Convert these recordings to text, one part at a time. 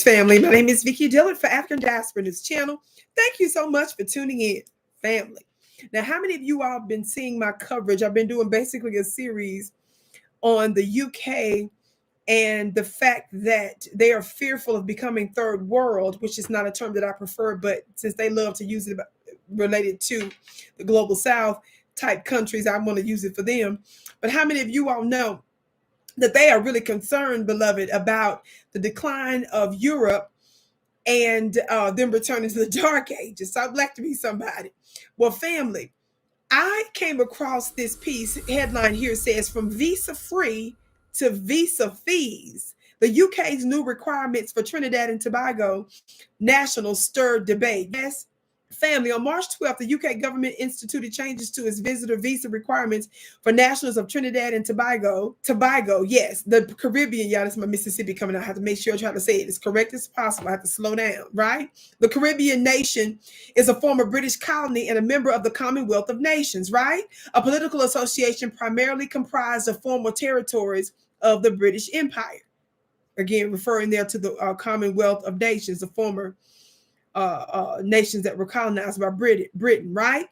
family. My name is Vicki Dillard for African Diaspora News Channel. Thank you so much for tuning in, family. Now, how many of you all have been seeing my coverage? I've been doing basically a series on the UK and the fact that they are fearful of becoming third world, which is not a term that I prefer, but since they love to use it related to the global South type countries, I want to use it for them. But how many of you all know that they are really concerned, beloved, about the decline of Europe and them returning to the dark ages? So I'd like to be somebody. Well, family, I came across this piece, headline here says, from visa free to visa fees. The UK's new requirements for Trinidad and Tobago nationals stirred debate. Yes, family, on March 12th, the UK government instituted changes to its visitor visa requirements for nationals of Trinidad and Tobago, yes, the Caribbean, y'all, this is my Mississippi coming out. I have to make sure I try to say it as correct as possible. I have to slow down, right? The Caribbean nation is a former British colony and a member of the Commonwealth of Nations, right? A political association primarily comprised of former territories of the British Empire. Again, referring there to the Commonwealth of Nations, the former nations that were colonized by Britain, right?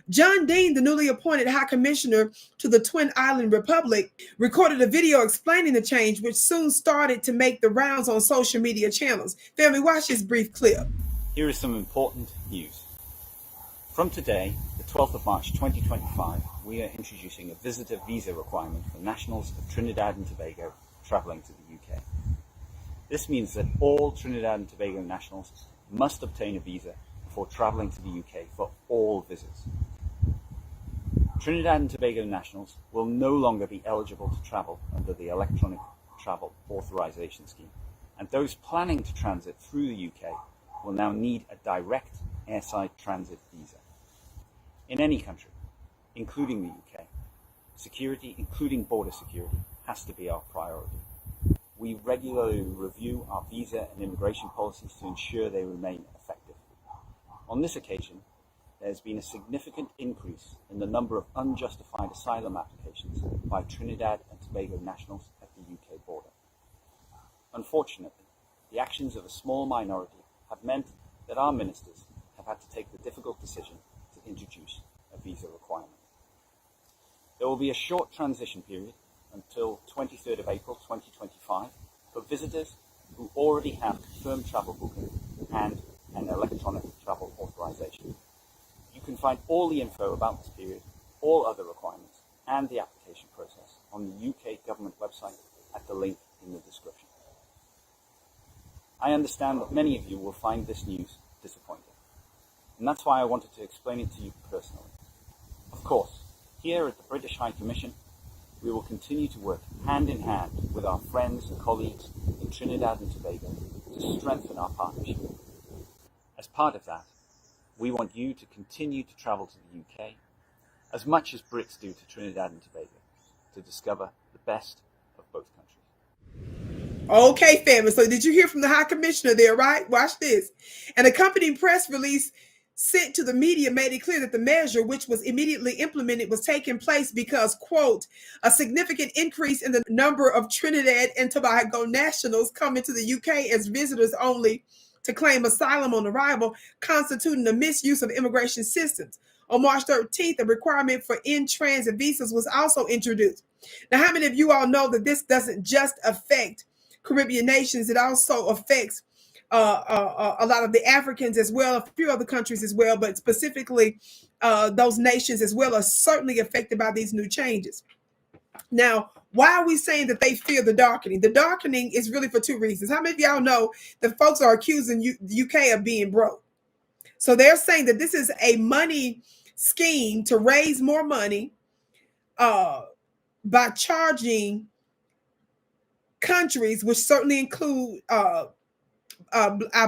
John Dean, the newly appointed High Commissioner to the Twin Island Republic, recorded a video explaining the change, which soon started to make the rounds on social media channels. Family, watch this brief clip. Here is some important news. From today, the 12th of March 2025, we are introducing a visitor visa requirement for nationals of Trinidad and Tobago travelling to the UK. This means that all Trinidad and Tobago nationals must obtain a visa before travelling to the UK for all visits. Trinidad and Tobago nationals will no longer be eligible to travel under the Electronic Travel Authorisation Scheme, and those planning to transit through the UK will now need a direct airside transit visa. In any country, including the UK, security, including border security, has to be our priority. We regularly review our visa and immigration policies to ensure they remain effective. On this occasion, there has been a significant increase in the number of unjustified asylum applications by Trinidad and Tobago nationals at the UK border. Unfortunately, the actions of a small minority have meant that our ministers have had to take the difficult decision to introduce a visa requirement. There will be a short transition period until 23rd of April 2025 for visitors who already have confirmed travel booking and an electronic travel authorization. You can find all the info about this period, all other requirements, and the application process on the UK government website at the link in the description. I understand that many of you will find this news disappointing, and that's why I wanted to explain it to you personally. Of course, here at the British High Commission, we will continue to work hand in hand with our friends and colleagues in Trinidad and Tobago to strengthen our partnership. As part of that, we want you to continue to travel to the UK as much as Brits do to Trinidad and Tobago to discover the best of both countries. Okay, family. So did you hear from the High Commissioner there, right? Watch this. An accompanying press release sent to the media made it clear that the measure, which was immediately implemented, was taking place because, quote, a significant increase in the number of Trinidad and Tobago nationals coming to the UK as visitors only to claim asylum on arrival, constituting a misuse of immigration systems. On March 13th, a requirement for in-transit visas was also introduced. Now, how many of you all know that this doesn't just affect Caribbean nations, it also affects a lot of the Africans as well, a few other countries as well, but specifically those nations as well are certainly affected by these new changes. Now, why are we saying that they fear the darkening? The darkening is really for two reasons. How many of y'all know that folks are accusing the UK of being broke? So they're saying that this is a money scheme to raise more money by charging countries, which certainly include our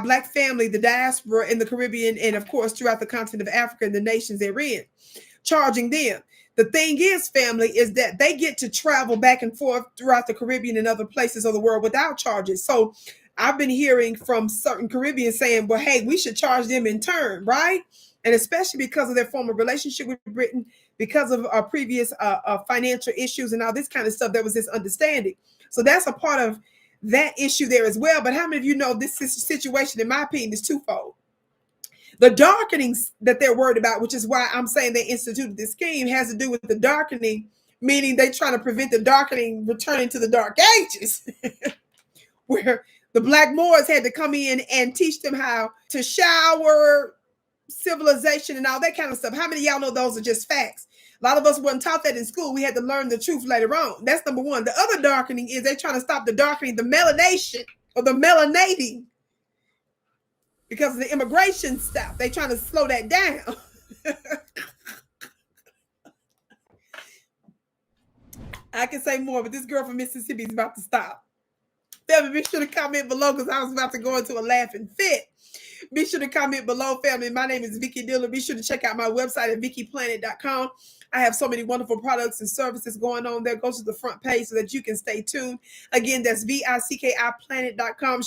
Black family, the diaspora in the Caribbean, and of course throughout the continent of Africa and the nations they're in, charging them. The thing is, family, is that they get to travel back and forth throughout the Caribbean and other places of the world without charges. So I've been hearing from certain Caribbeans saying, well, hey, we should charge them in turn, right? And especially because of their former relationship with Britain, because of our previous financial issues and all this kind of stuff, there was this understanding. So that's a part of that issue there as well. But how many of you know this situation, in my opinion, is twofold? The darkenings that they're worried about, which is why I'm saying they instituted this scheme, has to do with the darkening, meaning they're trying to prevent the darkening returning to the dark ages, where the Black Moors had to come in and teach them how to shower, civilization, and all that kind of stuff. How many of y'all know those are just facts? A lot of us weren't taught that in school. We had to learn the truth later on. That's number one. The other darkening is they're trying to stop the darkening, the melanation or the melanating, because of the immigration stuff. They're trying to slow that down. I can say more, but this girl from Mississippi is about to stop. Family, be sure to comment below because I was about to go into a laughing fit. Be sure to comment below, family. My name is Vicki Dillard. Be sure to check out my website at vickiplanet.com. I have so many wonderful products and services going on there. Go to the front page so that you can stay tuned. Again, that's VICKIplanet.com.